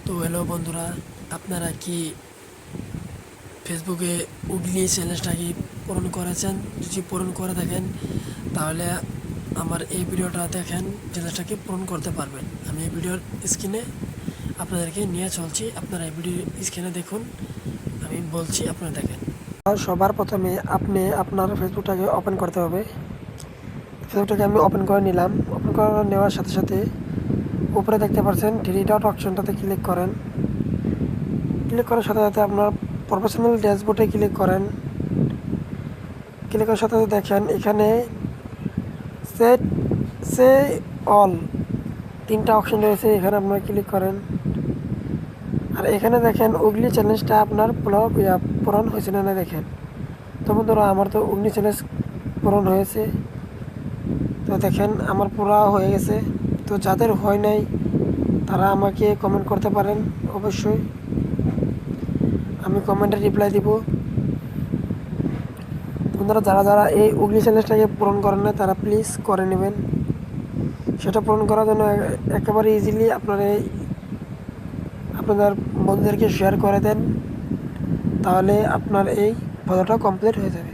তো হ্যালো বন্ধুরা, আপনারা কি ফেসবুকে উগলি চ্যালেঞ্জটা কি পূরণ করেছেন? যদি পূরণ করে থাকেন তাহলে আমার এই ভিডিওটা দেখেন, চ্যালেঞ্জটাকে পূরণ করতে পারবেন। আমি এই ভিডিওর স্ক্রিনে আপনাদেরকে নিয়ে চলছি, আপনারা এই ভিডিও স্ক্রিনে দেখুন, আমি বলছি আপনারা দেখেন। সবার প্রথমে আপনি আপনার ফেসবুকটাকে ওপেন করতে হবে। ফেসবুকটাকে আমি ওপেন করে নিলাম। ওপেন করে নেওয়ার সাথে সাথে উপরে দেখতে পাচ্ছেন থ্রি ডট অপশনটাতে ক্লিক করেন। ক্লিক করার সাথে সাথে আপনার প্রফেশনাল ড্যাশবোর্ডে ক্লিক করেন। ক্লিক করার সাথে সাথে দেখেন এখানে সেট সে অল তিনটা অপশন রয়েছে, এখানে আপনারা ক্লিক করেন। আর এখানে দেখেন উগলি চ্যালেঞ্জটা আপনার পূরণ হয়েছে না দেখেন। তো বন্ধুরা, আমার তো উগলি চ্যালেঞ্জ পূরণ হয়েছে। তো দেখেন আমার পুরা হয়ে গেছে। তো যাদের হয় নাই তারা আমাকে কমেন্ট করতে পারেন, অবশ্যই আমি কমেন্টে রিপ্লাই দিব। বন্ধুরা, যারা যারা এই উগলি চ্যালেঞ্জটাকে পূরণ করেন না তারা প্লিজ করে নেবেন। সেটা পূরণ করার জন্য একেবারে ইজিলি আপনাদের বন্ধুদেরকে শেয়ার করে দেন, তাহলে আপনার এই পদটা কমপ্লিট হয়ে যাবে।